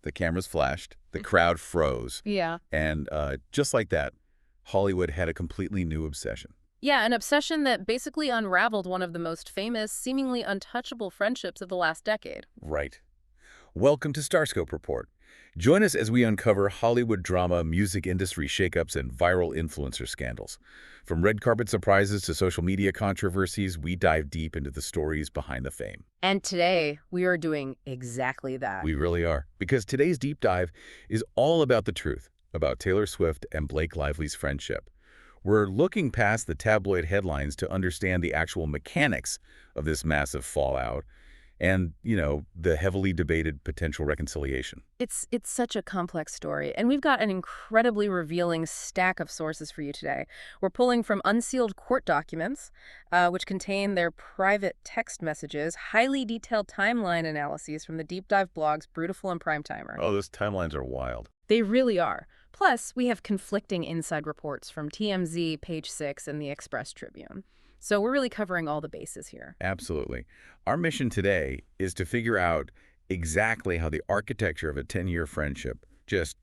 the cameras flashed, the crowd froze, Yeah. and just like that, Hollywood had a completely new obsession. Yeah, an obsession that basically unraveled one of the most famous, seemingly untouchable friendships of the last decade. Right. Welcome to Starscope Report. Join us as we uncover Hollywood drama, music industry shakeups, and viral influencer scandals. From red carpet surprises to social media controversies, we dive deep into the stories behind the fame. And today, we are doing exactly that. We really are, because today's deep dive is all about the truth, about Taylor Swift and Blake Lively's friendship. We're looking past the tabloid headlines to understand the actual mechanics of this massive fallout and, the heavily debated potential reconciliation. It's such a complex story, and we've got an incredibly revealing stack of sources for you today. We're pulling from unsealed court documents, which contain their private text messages, highly detailed timeline analyses from the deep dive blogs Brutiful and Primetimer. Oh, those timelines are wild. They really are. Plus, we have conflicting inside reports from TMZ, Page 6, and the Express Tribune. So we're really covering all the bases here. Absolutely. Our mission today is to figure out exactly how the architecture of a 10-year friendship just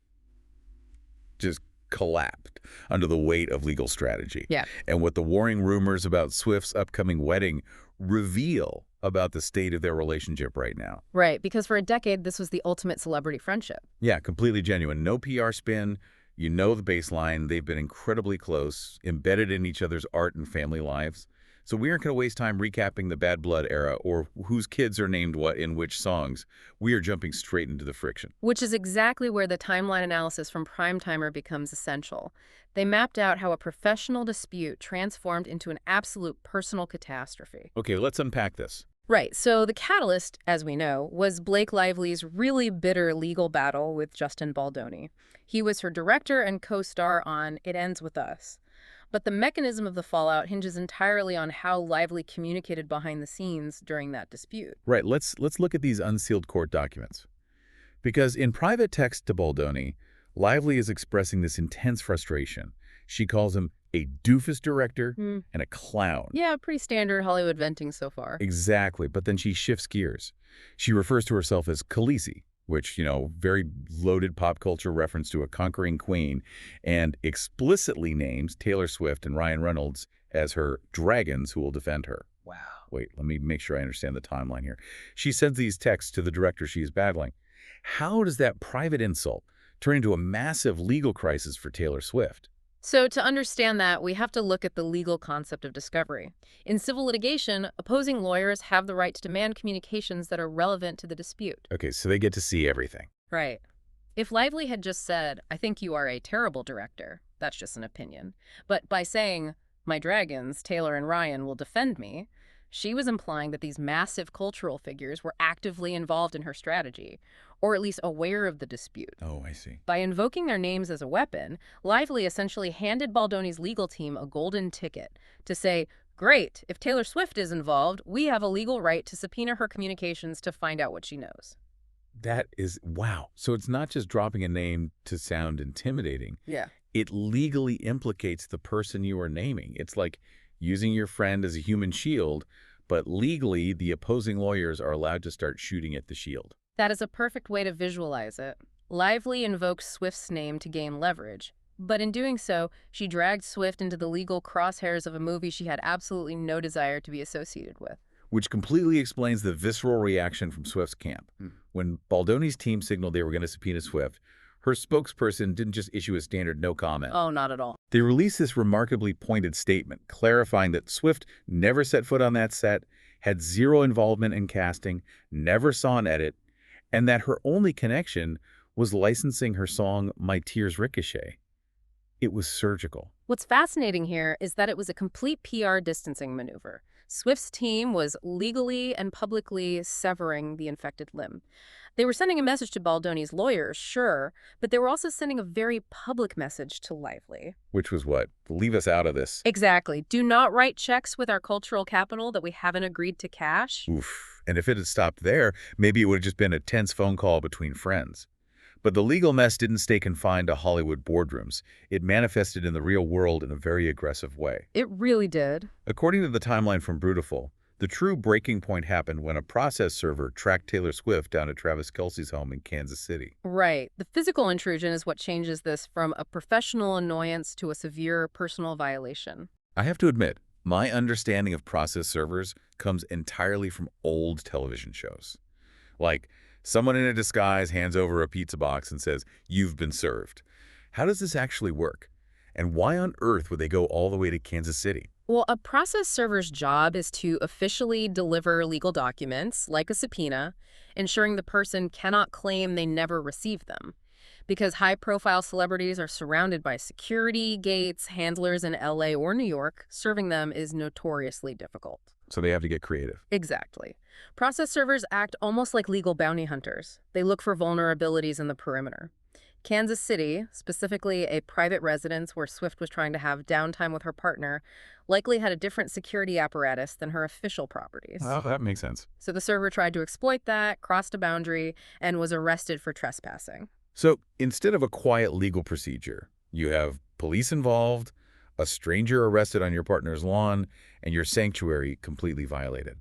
collapsed under the weight of legal strategy. Yeah. And what the warring rumors about Swift's upcoming wedding reveal about the state of their relationship right now. Right, because for a decade, this was the ultimate celebrity friendship. Yeah, completely genuine. No PR spin. You know the baseline. They've been incredibly close, embedded in each other's art and family lives. So we aren't going to waste time recapping the bad blood era or whose kids are named what in which songs. We are jumping straight into the friction. Which is exactly where the timeline analysis from Primetimer becomes essential. They mapped out how a professional dispute transformed into an absolute personal catastrophe. Okay, let's unpack this. Right, so the catalyst, as we know, was Blake Lively's really bitter legal battle with Justin Baldoni. He was her director and co-star on It Ends With Us. But the mechanism of the fallout hinges entirely on how Lively communicated behind the scenes during that dispute. Right, let's look at these unsealed court documents. Because in private text to Baldoni, Lively is expressing this intense frustration. She calls him a doofus director and a clown. Yeah, pretty standard Hollywood venting so far. Exactly, but then she shifts gears. She refers to herself as Khaleesi, which, very loaded pop culture reference to a conquering queen, and explicitly names Taylor Swift and Ryan Reynolds as her dragons who will defend her. Wow. Wait, let me make sure I understand the timeline here. She sends these texts to the director she is battling. How does that private insult turn into a massive legal crisis for Taylor Swift? So to understand that, we have to look at the legal concept of discovery. In civil litigation, opposing lawyers have the right to demand communications that are relevant to the dispute. Okay, so they get to see everything. Right. If Lively had just said, "I think you are a terrible director," that's just an opinion. But by saying, "My dragons, Taylor and Ryan, will defend me," she was implying that these massive cultural figures were actively involved in her strategy, or at least aware of the dispute. Oh, I see. By invoking their names as a weapon, Lively essentially handed Baldoni's legal team a golden ticket to say, "Great, if Taylor Swift is involved, we have a legal right to subpoena her communications to find out what she knows." That is, wow. So it's not just dropping a name to sound intimidating. Yeah. It legally implicates the person you are naming. It's like using your friend as a human shield, but legally the opposing lawyers are allowed to start shooting at the shield. That is a perfect way to visualize it. Lively invoked Swift's name to gain leverage, but in doing so, she dragged Swift into the legal crosshairs of a movie she had absolutely no desire to be associated with. Which completely explains the visceral reaction from Swift's camp. When Baldoni's team signaled they were going to subpoena Swift, her spokesperson didn't just issue a standard no comment. Oh, not at all. They released this remarkably pointed statement, clarifying that Swift never set foot on that set, had zero involvement in casting, never saw an edit, and that her only connection was licensing her song My Tears Ricochet. It was surgical. What's fascinating here is that it was a complete PR distancing maneuver. Swift's team was legally and publicly severing the infected limb. They were sending a message to Baldoni's lawyers, sure, but they were also sending a very public message to Lively. Which was what? Leave us out of this. Exactly. Do not write checks with our cultural capital that we haven't agreed to cash. Oof. And if it had stopped there, maybe it would have just been a tense phone call between friends. But the legal mess didn't stay confined to Hollywood boardrooms. It manifested in the real world in a very aggressive way. It really did. According to the timeline from Brutiful, The true breaking point happened when a process server tracked Taylor Swift down to Travis Kelce's home in Kansas City. Right. The physical intrusion is what changes this from a professional annoyance to a severe personal violation. I have to admit, my understanding of process servers comes entirely from old television shows. Like, someone in a disguise hands over a pizza box and says, "You've been served." How does this actually work? And why on earth would they go all the way to Kansas City? Well, a process server's job is to officially deliver legal documents, like a subpoena, ensuring the person cannot claim they never received them. Because high-profile celebrities are surrounded by security, gates, handlers in LA or New York, serving them is notoriously difficult. So they have to get creative. Exactly. Process servers act almost like legal bounty hunters. They look for vulnerabilities in the perimeter. Kansas City, specifically a private residence where Swift was trying to have downtime with her partner, likely had a different security apparatus than her official properties. Oh, that makes sense. So the server tried to exploit that, crossed a boundary, and was arrested for trespassing. So instead of a quiet legal procedure, you have police involved, a stranger arrested on your partner's lawn, and your sanctuary completely violated.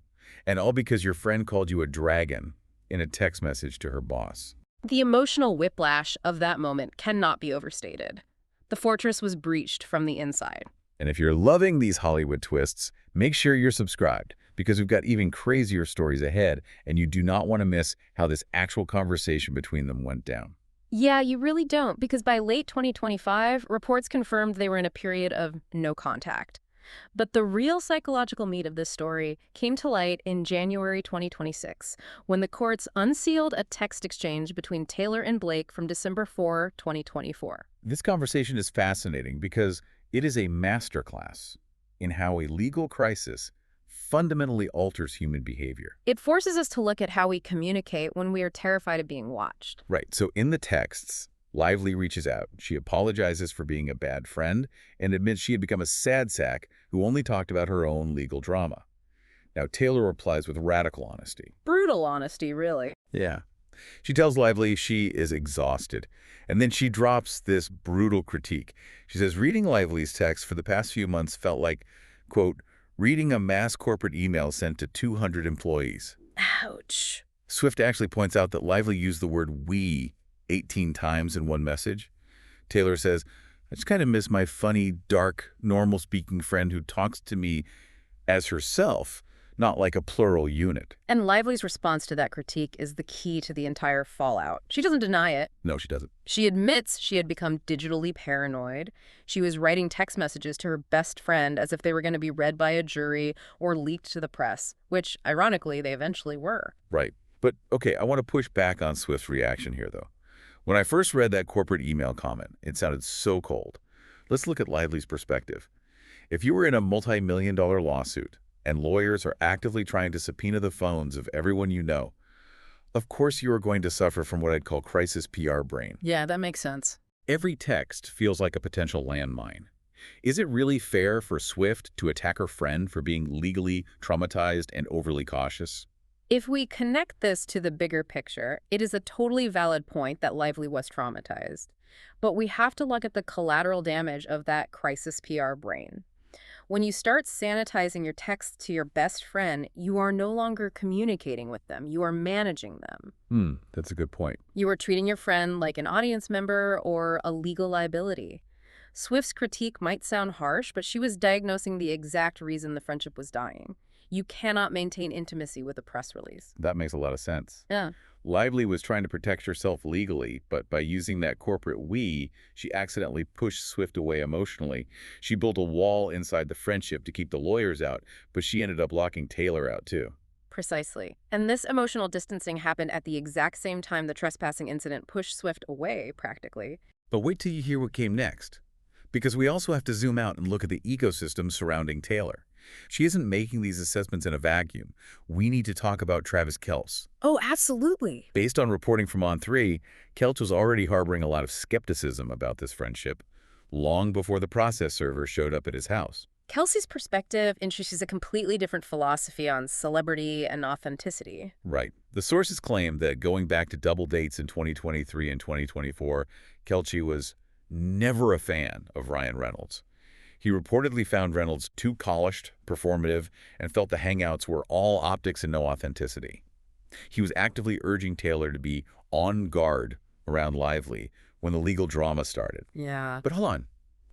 And all because your friend called you a dragon in a text message to her boss. The emotional whiplash of that moment cannot be overstated. The fortress was breached from the inside. And if you're loving these Hollywood twists, make sure you're subscribed, because we've got even crazier stories ahead, and you do not want to miss how this actual conversation between them went down. Yeah, you really don't, because by late 2025, reports confirmed they were in a period of no contact. But the real psychological meat of this story came to light in January 2026, when the courts unsealed a text exchange between Taylor and Blake from December 4, 2024. This conversation is fascinating because it is a masterclass in how a legal crisis fundamentally alters human behavior. It forces us to look at how we communicate when we are terrified of being watched. Right, so in the texts, Lively reaches out. She apologizes for being a bad friend and admits she had become a sad sack who only talked about her own legal drama. Now, Taylor replies with radical honesty. Brutal honesty, really. Yeah. She tells Lively she is exhausted, and then she drops this brutal critique. She says, reading Lively's text for the past few months felt like, quote, reading a mass corporate email sent to 200 employees. Ouch. Swift actually points out that Lively used the word "we" 18 times in one message. Taylor says, I just kind of miss my funny, dark, normal-speaking friend who talks to me as herself, not like a plural unit. And Lively's response to that critique is the key to the entire fallout. She doesn't deny it. No, she doesn't. She admits she had become digitally paranoid. She was writing text messages to her best friend as if they were going to be read by a jury or leaked to the press, which, ironically, they eventually were. Right. But, okay, I want to push back on Swift's reaction here, though. When I first read that corporate email comment, it sounded so cold. Let's look at Lively's perspective. If you were in a multi-million-dollar lawsuit and lawyers are actively trying to subpoena the phones of everyone you know, of course you are going to suffer from what I'd call crisis PR brain. Yeah, that makes sense. Every text feels like a potential landmine. Is it really fair for Swift to attack her friend for being legally traumatized and overly cautious? If we connect this to the bigger picture, it is a totally valid point that Lively was traumatized. But we have to look at the collateral damage of that crisis PR brain. When you start sanitizing your texts to your best friend, you are no longer communicating with them. You are managing them. That's a good point. You are treating your friend like an audience member or a legal liability. Swift's critique might sound harsh, but she was diagnosing the exact reason the friendship was dying. You cannot maintain intimacy with a press release. That makes a lot of sense. Yeah. Lively was trying to protect herself legally, but by using that corporate "we," she accidentally pushed Swift away emotionally. She built a wall inside the friendship to keep the lawyers out, but she ended up locking Taylor out too. Precisely. And this emotional distancing happened at the exact same time the trespassing incident pushed Swift away, practically. But wait till you hear what came next. Because we also have to zoom out and look at the ecosystem surrounding Taylor. She isn't making these assessments in a vacuum. We need to talk about Travis Kelce. Oh, absolutely. Based on reporting from On3, Kelce was already harboring a lot of skepticism about this friendship long before the process server showed up at his house. Kelce's perspective introduces a completely different philosophy on celebrity and authenticity. Right. The sources claim that going back to double dates in 2023 and 2024, Kelce was never a fan of Ryan Reynolds. He reportedly found Reynolds too polished, performative, and felt the hangouts were all optics and no authenticity. He was actively urging Taylor to be on guard around Lively when the legal drama started. Yeah. But hold on.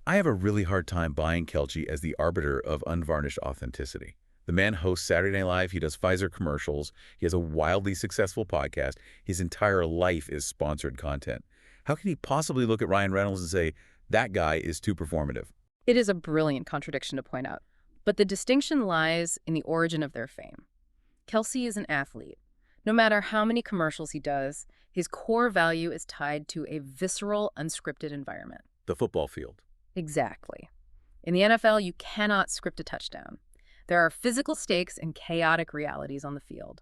I have a really hard time buying Kelce as the arbiter of unvarnished authenticity. The man hosts Saturday Night Live. He does Pfizer commercials. He has a wildly successful podcast. His entire life is sponsored content. How can he possibly look at Ryan Reynolds and say, that guy is too performative? It is a brilliant contradiction to point out. But the distinction lies in the origin of their fame. Kelce is an athlete. No matter how many commercials he does, his core value is tied to a visceral, unscripted environment. The football field. Exactly. In the NFL, you cannot script a touchdown. There are physical stakes and chaotic realities on the field.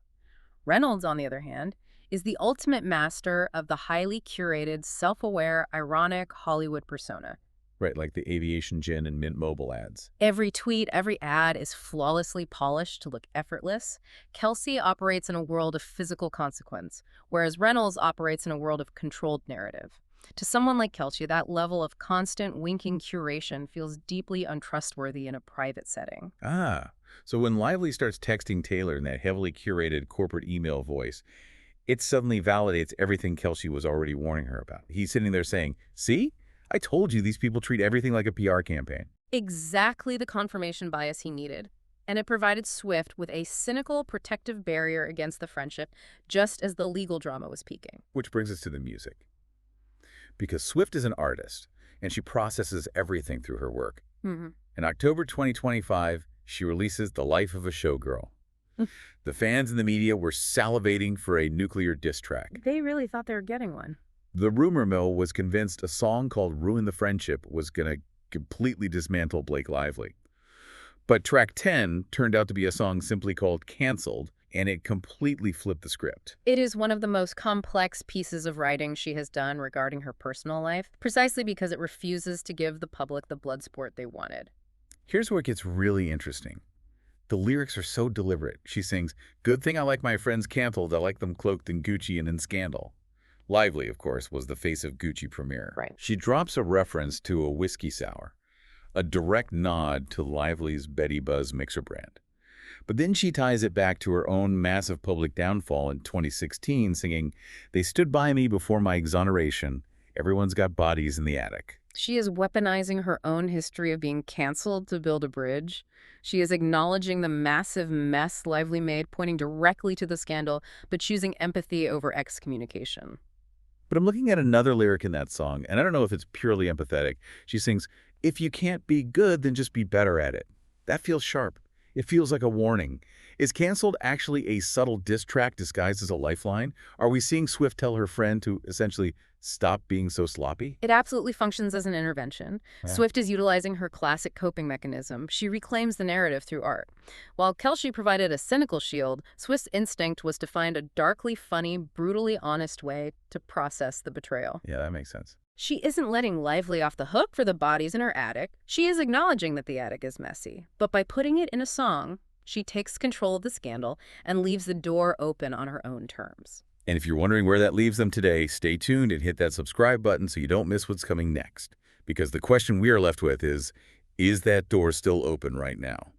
Reynolds, on the other hand, is the ultimate master of the highly curated, self-aware, ironic Hollywood persona. Right, like the aviation gin and Mint Mobile ads. Every tweet, every ad is flawlessly polished to look effortless. Kelce operates in a world of physical consequence, whereas Reynolds operates in a world of controlled narrative. To someone like Kelce, that level of constant winking curation feels deeply untrustworthy in a private setting. Ah, so when Lively starts texting Taylor in that heavily curated corporate email voice, it suddenly validates everything Kelce was already warning her about. He's sitting there saying, see? I told you these people treat everything like a PR campaign. Exactly the confirmation bias he needed. And it provided Swift with a cynical, protective barrier against the friendship, just as the legal drama was peaking. Which brings us to the music. Because Swift is an artist, and she processes everything through her work. Mm-hmm. In October 2025, she releases The Life of a Showgirl. The fans and the media were salivating for a nuclear diss track. They really thought they were getting one. The rumor mill was convinced a song called Ruin the Friendship was going to completely dismantle Blake Lively. But track 10 turned out to be a song simply called Cancelled, and it completely flipped the script. It is one of the most complex pieces of writing she has done regarding her personal life, precisely because it refuses to give the public the blood sport they wanted. Here's where it gets really interesting. The lyrics are so deliberate. She sings, "Good thing I like my friends canceled. I like them cloaked in Gucci and in scandal." Lively, of course, was the face of Gucci Premier. Right. She drops a reference to a whiskey sour, a direct nod to Lively's Betty Buzz mixer brand. But then she ties it back to her own massive public downfall in 2016, singing, "They stood by me before my exoneration. Everyone's got bodies in the attic." She is weaponizing her own history of being canceled to build a bridge. She is acknowledging the massive mess Lively made, pointing directly to the scandal, but choosing empathy over excommunication. But I'm looking at another lyric in that song, and I don't know if it's purely empathetic. She sings, "If you can't be good, then just be better at it." That feels sharp. It feels like a warning. Is Canceled actually a subtle diss track disguised as a lifeline? Are we seeing Swift tell her friend to essentially stop being so sloppy? It absolutely functions as an intervention. Yeah. Swift is utilizing her classic coping mechanism. She reclaims the narrative through art. While Kelce provided a cynical shield, Swift's instinct was to find a darkly funny, brutally honest way to process the betrayal. Yeah, that makes sense. She isn't letting Lively off the hook for the bodies in her attic. She is acknowledging that the attic is messy. But by putting it in a song, she takes control of the scandal and leaves the door open on her own terms. And if you're wondering where that leaves them today, stay tuned and hit that subscribe button so you don't miss what's coming next. Because the question we are left with is that door still open right now?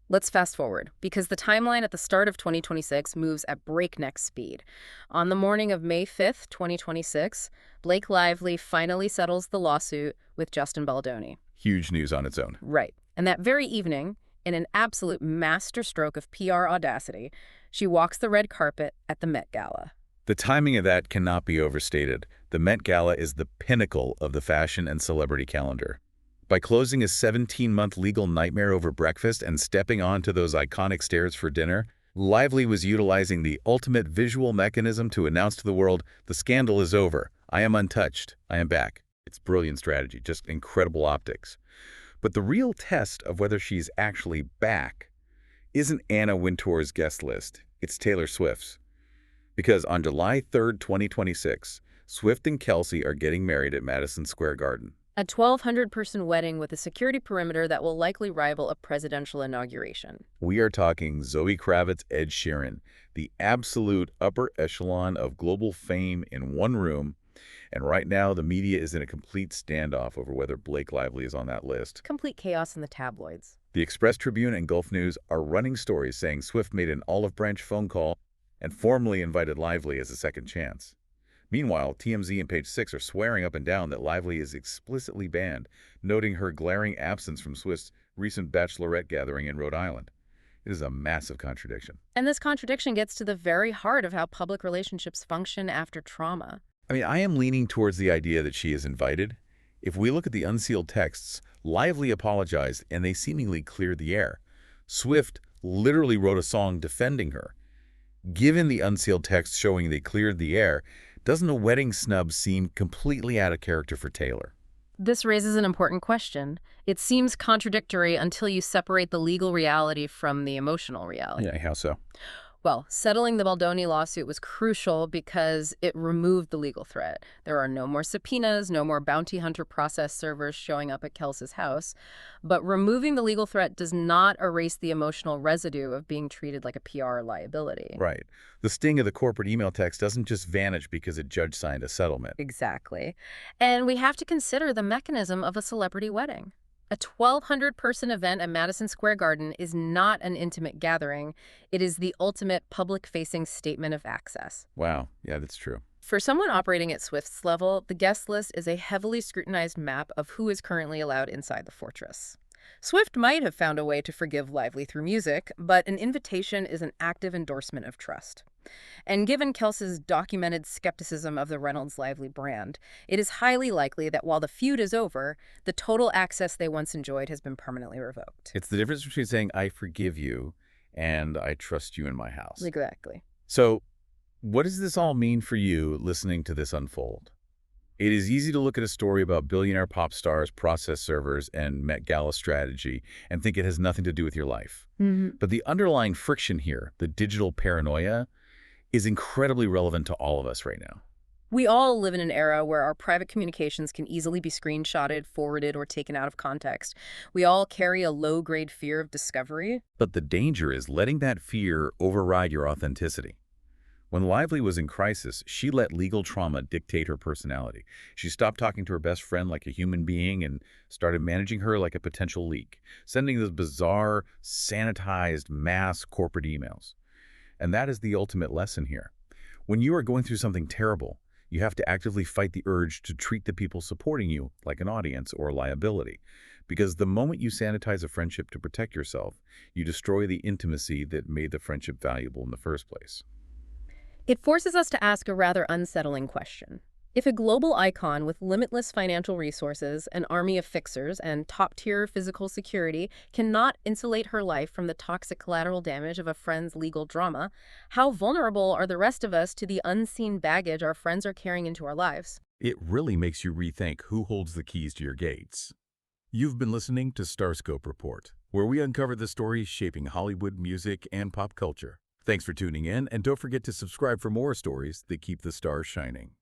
Let's fast forward, because the timeline at the start of 2026 moves at breakneck speed. On the morning of May 5th, 2026, Blake Lively finally settles the lawsuit with Justin Baldoni. Huge news on its own. Right. And that very evening, in an absolute masterstroke of PR audacity, she walks the red carpet at the Met Gala. The timing of that cannot be overstated. The Met Gala is the pinnacle of the fashion and celebrity calendar. By closing a 17-month legal nightmare over breakfast and stepping onto those iconic stairs for dinner, Lively was utilizing the ultimate visual mechanism to announce to the world, the scandal is over. I am untouched. I am back. It's brilliant strategy, just incredible optics. But the real test of whether she's actually back isn't Anna Wintour's guest list. It's Taylor Swift's. Because on July 3rd, 2026, Swift and Kelce are getting married at Madison Square Garden. A 1,200-person wedding with a security perimeter that will likely rival a presidential inauguration. We are talking Zoe Kravitz, Ed Sheeran, the absolute upper echelon of global fame in one room, And right now, the media is in a complete standoff over whether Blake Lively is on that list. Complete chaos in the tabloids. The Express Tribune and Gulf News are running stories saying Swift made an olive branch phone call and formally invited Lively as a second chance. Meanwhile, TMZ and Page Six are swearing up and down that Lively is explicitly banned, noting her glaring absence from Swift's recent bachelorette gathering in Rhode Island. It is a massive contradiction. And this contradiction gets to the very heart of how public relationships function after trauma. I am leaning towards the idea that she is invited. If we look at the unsealed texts, Lively apologized and they seemingly cleared the air. Swift literally wrote a song defending her. Given the unsealed text showing they cleared the air, doesn't a wedding snub seem completely out of character for Taylor? This raises an important question. It seems contradictory until you separate the legal reality from the emotional reality. Yeah, how so? Well, settling the Baldoni lawsuit was crucial because it removed the legal threat. There are no more subpoenas, no more bounty hunter process servers showing up at Kelce's house. But removing the legal threat does not erase the emotional residue of being treated like a PR liability. Right. The sting of the corporate email text doesn't just vanish because a judge signed a settlement. Exactly. And we have to consider the mechanism of a celebrity wedding. A 1,200-person event at Madison Square Garden is not an intimate gathering. It is the ultimate public-facing statement of access. Wow. Yeah, that's true. For someone operating at Swift's level, the guest list is a heavily scrutinized map of who is currently allowed inside the fortress. Swift might have found a way to forgive Lively through music, but an invitation is an active endorsement of trust. And given Kelce's documented skepticism of the Reynolds-Lively brand, it is highly likely that while the feud is over, the total access they once enjoyed has been permanently revoked. It's the difference between saying, I forgive you, and I trust you in my house. Exactly. So, what does this all mean for you listening to this unfold? It is easy to look at a story about billionaire pop stars, process servers, and Met Gala strategy and think it has nothing to do with your life. But the underlying friction here, the digital paranoia, is incredibly relevant to all of us right now. We all live in an era where our private communications can easily be screenshotted, forwarded, or taken out of context. We all carry a low-grade fear of discovery. But the danger is letting that fear override your authenticity. When Lively was in crisis, she let legal trauma dictate her personality. She stopped talking to her best friend like a human being and started managing her like a potential leak, sending those bizarre, sanitized mass corporate emails. And that is the ultimate lesson here. When you are going through something terrible, you have to actively fight the urge to treat the people supporting you like an audience or a liability. Because the moment you sanitize a friendship to protect yourself, you destroy the intimacy that made the friendship valuable in the first place. It forces us to ask a rather unsettling question. If a global icon with limitless financial resources, an army of fixers, and top-tier physical security cannot insulate her life from the toxic collateral damage of a friend's legal drama, how vulnerable are the rest of us to the unseen baggage our friends are carrying into our lives? It really makes you rethink who holds the keys to your gates. You've been listening to Starscope Report, where we uncover the stories shaping Hollywood, music, and pop culture. Thanks for tuning in, and don't forget to subscribe for more stories that keep the stars shining.